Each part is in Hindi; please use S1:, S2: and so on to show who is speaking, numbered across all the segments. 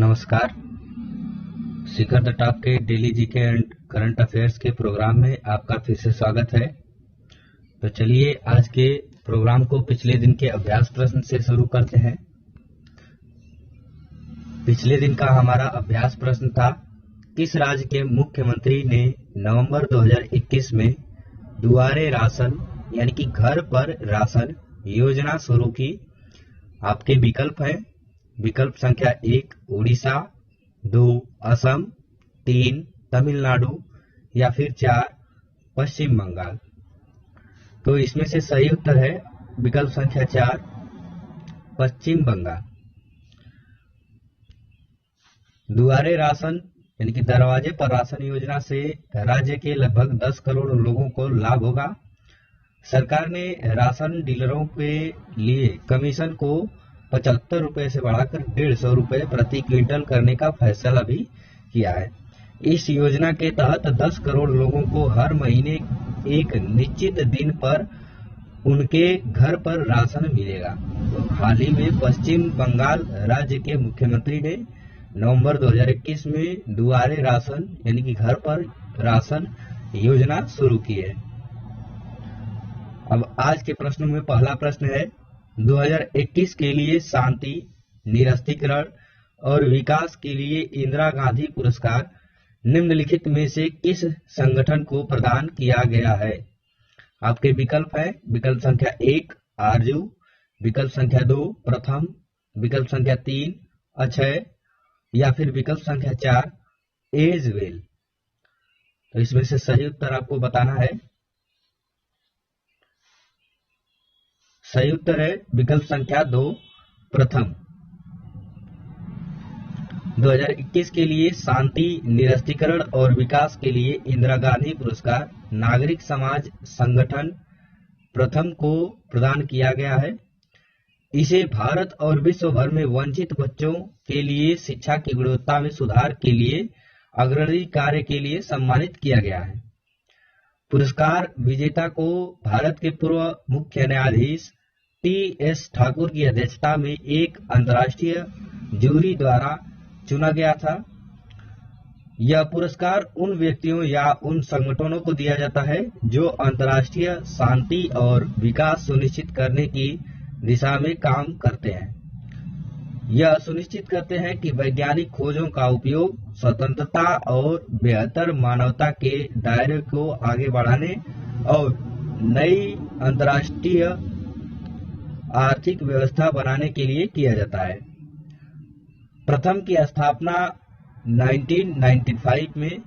S1: नमस्कार। शिखर द टॉप के daily GK and current affairs के प्रोग्राम में आपका फिर से स्वागत है। तो चलिए आज के प्रोग्राम को पिछले दिन के अभ्यास प्रश्न से शुरू करते हैं। पिछले दिन का हमारा अभ्यास प्रश्न था, किस राज्य के मुख्यमंत्री ने नवंबर 2021 में दुआरे राशन यानी कि घर पर राशन योजना शुरू की। आपके विकल्प हैं, विकल्प संख्या 1 उड़ीसा, 2 असम, 3 तमिलनाडु या फिर 4 पश्चिम बंगाल। तो इसमें से सही उत्तर है विकल्प संख्या 4 पश्चिम बंगाल। दुआरे राशन यानी कि दरवाजे पर राशन योजना से राज्य के लगभग 10 करोड़ लोगों को लाभ होगा। सरकार ने राशन डीलरों के लिए कमीशन को 75 रुपए से बढ़ाकर 150 रुपए प्रति क्विंटल करने का फैसला भी किया है। इस योजना के तहत 10 करोड़ लोगों को हर महीने एक निश्चित दिन पर उनके घर पर राशन मिलेगा। तो हाल ही में पश्चिम बंगाल राज्य के मुख्यमंत्री ने नवंबर 2021 में दुआरे राशन यानी कि घर पर राशन योजना शुरू की है। अब आज के प्रश्नों में पहला प्रश्न है, 2021 के लिए शांति, निरस्त्रीकरण और विकास के लिए इंदिरा गांधी पुरस्कार निम्नलिखित में से किस संगठन को प्रदान किया गया है? आपके विकल्प है, विकल्प संख्या 1 आरजू, विकल्प संख्या 2 प्रथम, विकल्प संख्या 3 अक्षय या फिर विकल्प संख्या 4 एजवेल। तो इसमें से सही उत्तर आपको बताना है। सही उत्तर है विकल्प संख्या 2 प्रथम। 2021 के लिए शांति, निरस्त्रीकरण और विकास के लिए इंदिरा गांधी पुरस्कार नागरिक समाज संगठन प्रथम को प्रदान किया गया है। इसे भारत और विश्व भर में वंचित बच्चों के लिए शिक्षा की गुणवत्ता में सुधार के लिए अग्रणी कार्य के लिए सम्मानित किया गया है। पुरस्कार विजेता को भारत के पूर्व मुख्य न्यायाधीश टी.एस. ठाकुर की अध्यक्षता में एक अंतर्राष्ट्रीय जूरी द्वारा चुना गया था। यह पुरस्कार उन व्यक्तियों या उन संगठनों को दिया जाता है जो अंतर्राष्ट्रीय शांति और विकास सुनिश्चित करने की दिशा में काम करते हैं। यह सुनिश्चित करते हैं कि वैज्ञानिक खोजों का उपयोग स्वतंत्रता और बेहतर मानवता के दायरे को आगे बढ़ाने और नई अंतर्राष्ट्रीय आर्थिक व्यवस्था बनाने के लिए किया जाता है। प्रथम की स्थापना 1995 में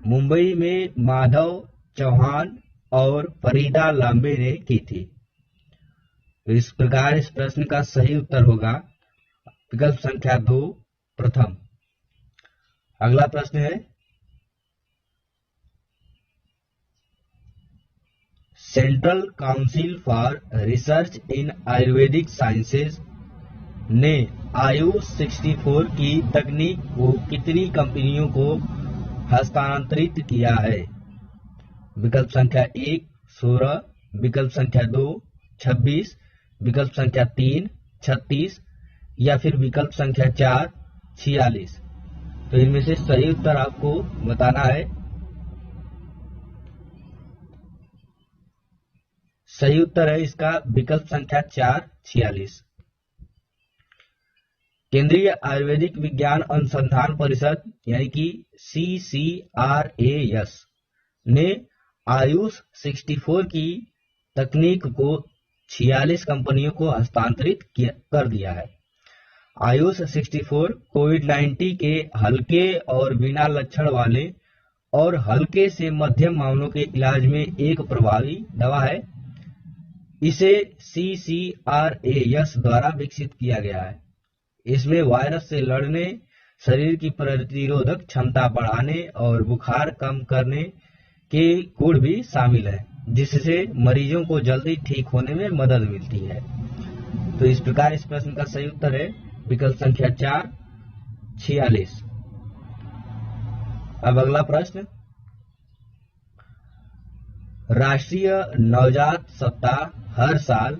S1: मुंबई में माधव चौहान और फरीदा लांबे ने की थी। तो इस प्रकार इस प्रश्न का सही उत्तर होगा विकल्प संख्या 2 प्रथम। अगला प्रश्न है, central council for research in Ayurvedic sciences ने आयुष 64 की तकनीक को कितनी कंपनियों को हस्तांतरित किया है? विकल्प संख्या 1 16, विकल्प संख्या 2 26, विकल्प संख्या 3 36 या फिर विकल्प संख्या 4 46। तो इनमें से सही उत्तर आपको बताना है। सही उत्तर है इसका विकल्प संख्या 4 46। केंद्रीय आयुर्वेदिक विज्ञान अनुसंधान परिषद यानी कि CCRAS ने आयुष 64 की तकनीक को 46 कंपनियों को हस्तांतरित कर दिया है। आयुष 64 कोविड-19 के हल्के और बिना लक्षण वाले और हल्के से मध्यम मामलों के इलाज में एक प्रभावी दवा है। इसे CCRAS द्वारा विकसित किया गया है। इसमें वायरस से लड़ने, शरीर की प्रतिरोधक क्षमता बढ़ाने और बुखार कम करने के गुण भी शामिल है, जिससे मरीजों को जल्दी ठीक होने में मदद मिलती है। तो इस प्रकार इस प्रश्न का सही उत्तर है विकल्प संख्या 4 46। अब अगला प्रश्न, राष्ट्रीय नवजात सप्ताह हर साल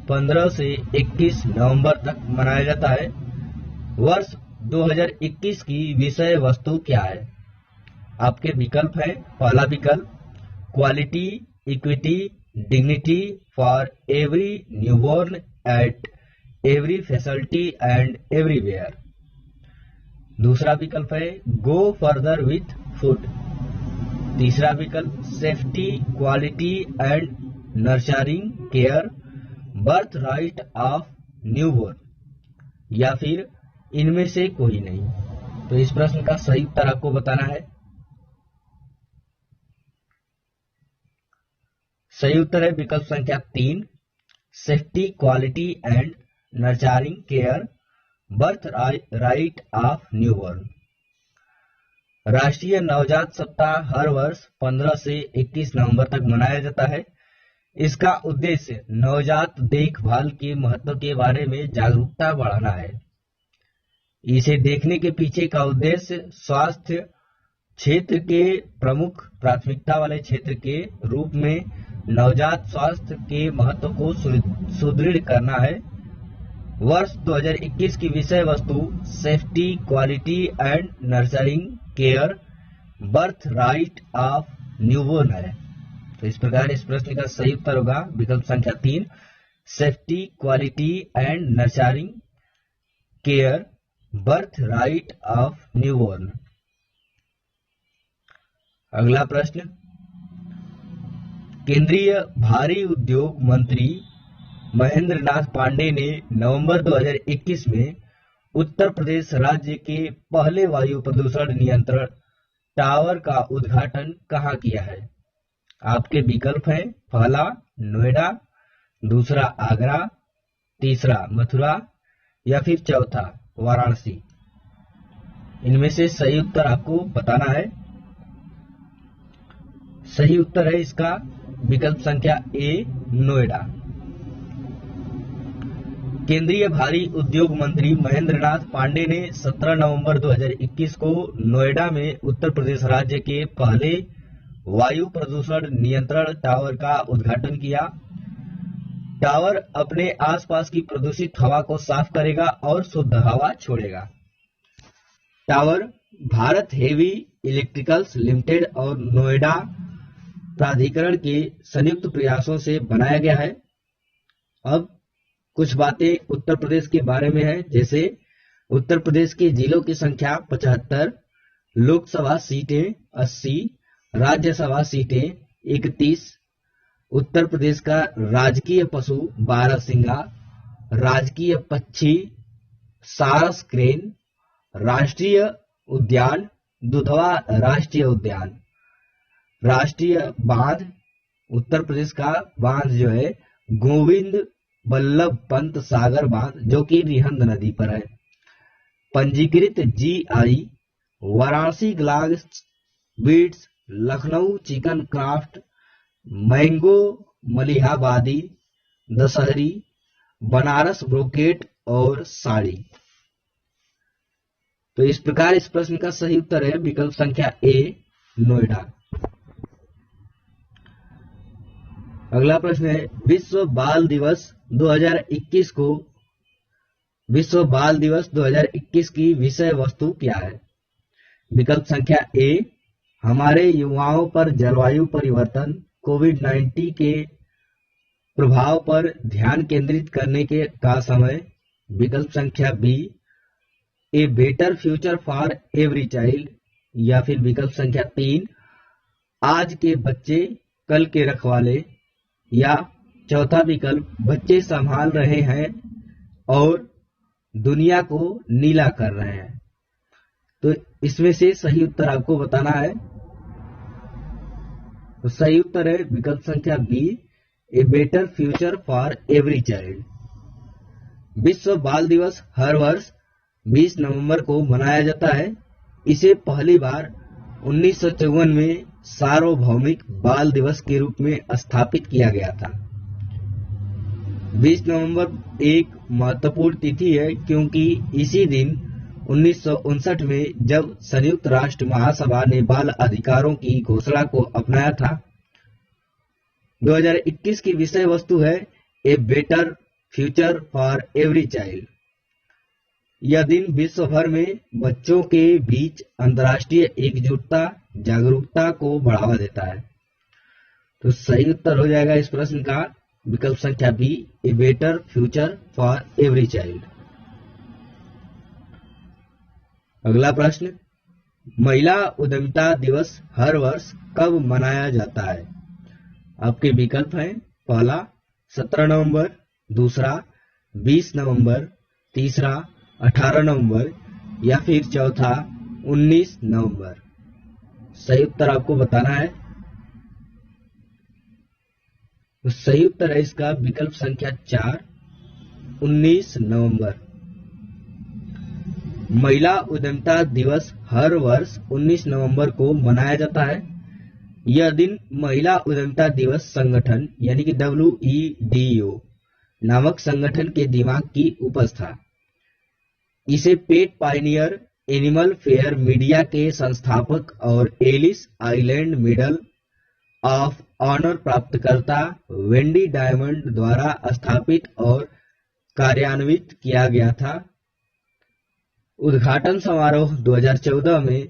S1: 15 से 21 नवंबर तक मनाया जाता है। वर्ष 2021 की विषय वस्तु क्या है? आपके विकल्प है। पहला विकल्प quality, equity, dignity for every newborn at every facility and everywhere. दूसरा विकल्प है गो फर्दर विथ फूड। तीसरा विकल्प safety, quality and nurturing care, birth right of newborn, या फिर इनमें से कोई नहीं। तो इस प्रश्न का सही उत्तर आपको बताना है। सही उत्तर है विकल्प संख्या 3, safety, quality and nurturing care, birth right of newborn. राष्ट्रीय नवजात सप्ताह हर वर्ष 15 से 21 नवंबर तक मनाया जाता है। इसका उद्देश्य नवजात देखभाल के महत्व के बारे में जागरूकता बढ़ाना है। इसे देखने के पीछे का उद्देश्य स्वास्थ्य क्षेत्र के प्रमुख प्राथमिकता वाले क्षेत्र के रूप में नवजात स्वास्थ्य के महत्व को सुदृढ़ करना है। वर्ष 2021 की विषय वस्तु safety, quality and nurturing care, birth right of newborn है। तो इस प्रकार इस प्रश्न का सही उत्तर होगा विकल्प संख्या 3, safety, quality and nurturing care, birth right of newborn. अगला प्रश्न, केंद्रीय भारी उद्योग मंत्री महेंद्र नाथ पांडे ने नवंबर 2021 में उत्तर प्रदेश राज्य के पहले वायु प्रदूषण नियंत्रण टावर का उद्घाटन कहाँ किया है? आपके विकल्प हैं। पहला नोएडा, दूसरा आगरा, तीसरा मथुरा, या फिर चौथा वाराणसी। इनमें से सही उत्तर आपको बताना है। सही उत्तर है इसका विकल्प संख्या ए, नोएडा। केंद्रीय भारी उद्योग मंत्री महेंद्र नाथ पांडे ने 17 नवंबर 2021 को नोएडा में उत्तर प्रदेश राज्य के पहले वायु प्रदूषण नियंत्रण टावर का उद्घाटन किया। टावर अपने आसपास की प्रदूषित हवा को साफ करेगा और शुद्ध हवा छोड़ेगा। Tower Bharat heavy electricals limited और नोएडा प्राधिकरण के संयुक्त प्रयासों से बनाया गया है। अब कुछ बातें उत्तर प्रदेश के बारे में है, जैसे उत्तर प्रदेश के जिलों की संख्या 75, लोकसभा सीटें 80, राज्यसभा सीटें 31, उत्तर प्रदेश का राजकीय पशु बारहसिंगा, राजकीय पक्षी सारस क्रेन, राष्ट्रीय उद्यान दुधवा राष्ट्रीय उद्यान, राष्ट्रीय बांध उत्तर प्रदेश का बांध जो है गोविंद वल्लभ पंत सागर बांध, जो कि रिहंद नदी पर है। पंजीकृत GI Varanasi glass beads, Lucknow chikan craft, mango Malihabadi, Dasheri, Banaras brocade और साड़ी। तो इस प्रकार इस प्रश्न का सही उत्तर है विकल्प संख्या ए, नोएडा। अगला प्रश्न है, विश्व बाल दिवस 2021 को विश्व बाल दिवस 2021 की विषय वस्तु क्या है? विकल्प संख्या ए, हमारे युवाओं पर जलवायु परिवर्तन कोविड-19 के प्रभाव पर ध्यान केंद्रित करने के का समय। विकल्प संख्या B, a better future for every child, या फिर विकल्प संख्या 3, आज के बच्चे कल के रखवाले, या चौथा विकल्प बच्चे संभाल रहे हैं और दुनिया को नीला कर रहे हैं। तो इसमें से सही उत्तर आपको बताना है। तो सही उत्तर है विकल्प संख्या B, a better future for every child. विश्व बाल दिवस हर वर्ष 20 नवंबर को मनाया जाता है। इसे पहली बार 1954 में सार्वभौमिक बाल दिवस के रूप में स्थापित किया गया था। 20 नवंबर एक महत्वपूर्ण तिथि है क्योंकि इसी दिन 1959 में जब संयुक्त राष्ट्र महासभा ने बाल अधिकारों की घोषणा को अपनाया था। 2021 की विषय वस्तु है ए better future for every child. यह दिन विश्व भर में बच्चों के बीच अंतर्राष्ट्रीय एकजुटता जागरूकता को बढ़ावा देता है। तो सही उत्तर हो जाएगा इस प्रश्न का विकल्प संख्या B, a better future for every child. अगला प्रश्न, महिला उद्यमिता दिवस हर वर्ष कब मनाया जाता है? आपके विकल्प हैं, पहला 17 नवंबर, दूसरा 20 नवंबर, तीसरा 18 नवंबर या फिर चौथा 19 नवंबर। सही उत्तर आपको बताना है। तो सही उत्तर है इसका विकल्प संख्या 4, 19 नवंबर। महिला उद्यमिता दिवस हर वर्ष 19 नवंबर को मनाया जाता है। यह दिन महिला उद्यमिता दिवस संगठन यानी कि WEDO नामक संगठन के दिमाग की उपज था। इसे pet pioneer Animal Fair Media के संस्थापक और Ellis Island Medal of Honor प्राप्तकर्ता वेंडी डायमंड द्वारा स्थापित और कार्यान्वित किया गया था। उद्घाटन समारोह 2014 में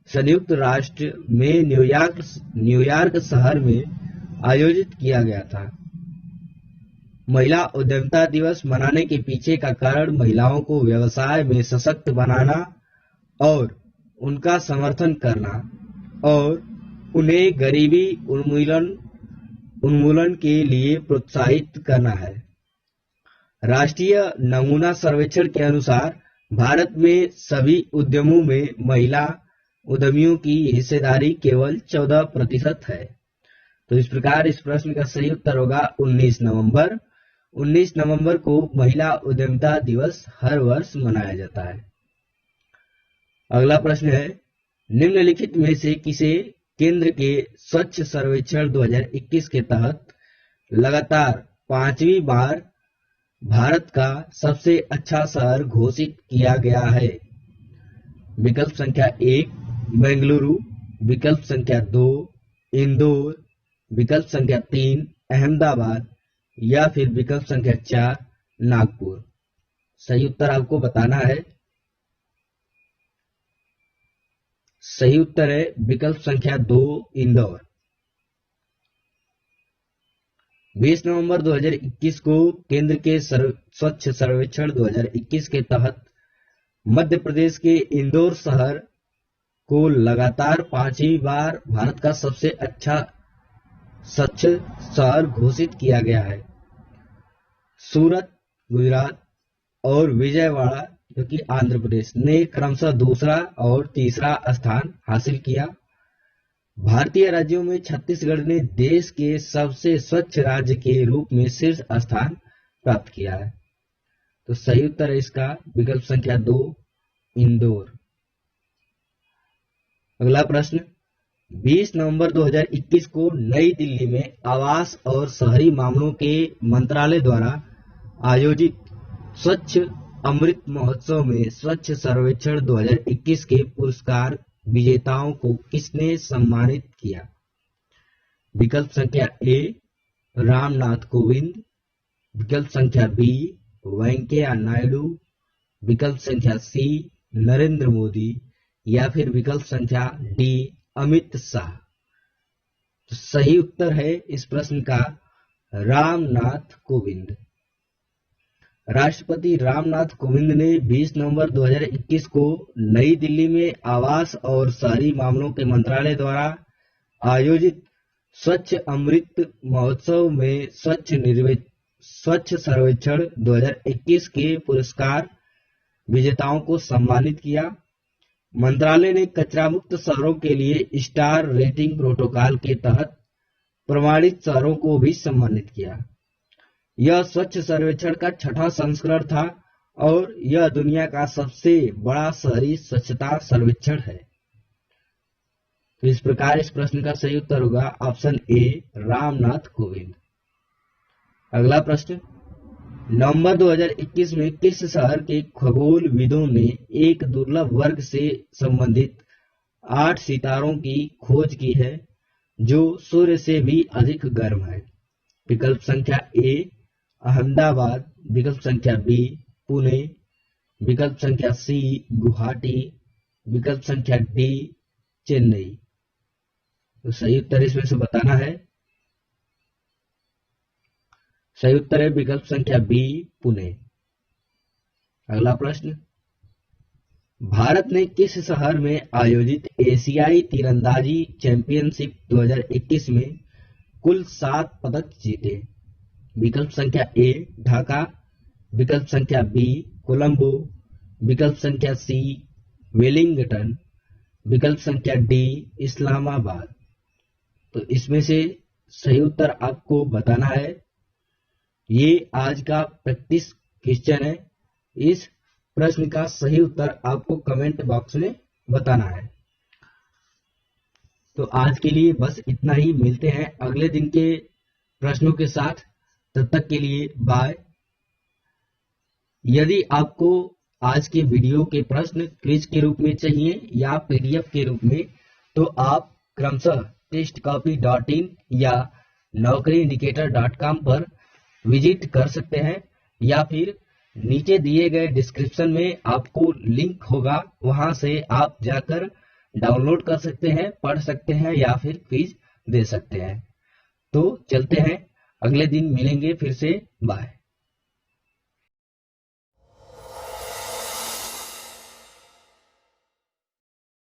S1: संयुक्त राष्ट्र में न्यूयॉर्क शहर में आयोजित किया गया था। महिला उद्यमिता दिवस मनाने के पीछे का कारण महिलाओं को व्यवसाय में सशक्त बनाना और उनका समर्थन करना और उन्हें गरीबी उन्मूलन के लिए प्रोत्साहित करना है। राष्ट्रीय नमूना सर्वेक्षण के अनुसार भारत में सभी उद्यमों में महिला उद्यमियों की हिस्सेदारी केवल 14% है। तो इस प्रकार इस प्रश्न का सही उत्तर होगा 19 नवंबर। 19 नवंबर को महिला उद्यमिता दिवस हर वर्ष मनाया जाता है। अगला प्रश्न है, निम्नलिखित में से किसे केंद्र के स्वच्छ सर्वेक्षण 2021 के तहत लगातार 5वीं बार भारत का सबसे अच्छा शहर घोषित किया गया है? विकल्प संख्या 1 बेंगलुरु, विकल्प संख्या 2 इंदौर, विकल्प संख्या 3 अहमदाबाद या फिर विकल्प संख्या 4 नागपुर। सही उत्तर आपको बताना है। सही उत्तर है विकल्प संख्या 2 इंदौर। 20 नवंबर 2021 को केंद्र के स्वच्छ सर्वेक्षण 2021 के तहत मध्य प्रदेश के इंदौर शहर को लगातार 5वीं बार भारत का सबसे अच्छा स्वच्छ शहर घोषित किया गया है। सूरत गुजरात और विजयवाड़ा जो कि आंध्र प्रदेश ने क्रमशः दूसरा और तीसरा स्थान हासिल किया। भारतीय राज्यों में छत्तीसगढ़ ने देश के सबसे स्वच्छ राज्य के रूप में शीर्ष स्थान प्राप्त किया है। तो सही उत्तर है इसका विकल्प संख्या 2 इंदौर। अगला प्रश्न, 20 नवंबर 2021 को नई दिल्ली में आवास और शहरी मामलों के मंत्रालय द्वारा आयोजित स्वच्छ अमृत महोत्सव में स्वच्छ सर्वेक्षण 2021 के पुरस्कार विजेताओं को किसने सम्मानित किया? विकल्प संख्या ए रामनाथ कोविंद, विकल्प संख्या बी वेंकैया नायडू, विकल्प संख्या सी नरेंद्र मोदी या फिर विकल्प संख्या डी अमित शाह। तो सही उत्तर है इस प्रश्न का रामनाथ कोविंद। राष्ट्रपति रामनाथ कोविंद ने 20 नवंबर 2021 को नई दिल्ली में आवास और शहरी मामलों के मंत्रालय द्वारा आयोजित स्वच्छ अमृत महोत्सव में स्वच्छ सर्वेक्षण 2021 के पुरस्कार विजेताओं को सम्मानित किया। मंत्रालय ने कचरा मुक्त शहरों के लिए स्टार रेटिंग प्रोटोकॉल के तहत प्रमाणित शहरों को भी सम्मानित किया। यह स्वच्छ सर्वेक्षण का 6वां संस्करण था और यह दुनिया का सबसे बड़ा शहरी स्वच्छता सर्वेक्षण है। तो इस प्रकार इस प्रश्न का सही उत्तर होगा ऑप्शन ए रामनाथ कोविंद। अगला प्रश्न, नवंबर 2021 में किस शहर के खगोलविदों ने एक दुर्लभ वर्ग से संबंधित 8 सितारों की खोज की है जो सूर्य से भी अधिक गर्म है? विकल्प संख्या ए अहमदाबाद, विकल्प संख्या बी पुणे विकल्प संख्या सी गुवाहाटी, विकल्प संख्या डी चेन्नई। तो सही उत्तर इसमें से बताना है। सही उत्तर है विकल्प संख्या बी पुणे। अगला प्रश्न, भारत ने किस शहर में आयोजित एशियाई तीरंदाजी चैंपियनशिप 2021 में कुल 7 पदक जीते? विकल्प संख्या ए ढाका, विकल्प संख्या बी कोलंबो, विकल्प संख्या सी वेलिंगटन, विकल्प संख्या डी इस्लामाबाद। तो इसमें से सही उत्तर आपको बताना है। ये आज का प्रैक्टिस क्वेश्चन है। इस प्रश्न का सही उत्तर आपको कमेंट बॉक्स में बताना है। तो आज के लिए बस इतना ही। मिलते हैं अगले दिन के प्रश्नों के साथ। तब तक के लिए बाय। यदि आपको आज के वीडियो के प्रश्न क्विज के रूप में चाहिए या पीडीएफ के रूप में, तो आप क्रमशः testcopy.in या naukriindicator.com पर विजिट कर सकते हैं, या फिर नीचे दिए गए डिस्क्रिप्शन में आपको लिंक होगा, वहां से आप जाकर डाउनलोड कर सकते हैं, पढ़ सकते हैं या फिर क्विज दे सकते हैं। तो चलते हैं, अगले दिन मिलेंगे फिर से। बाय।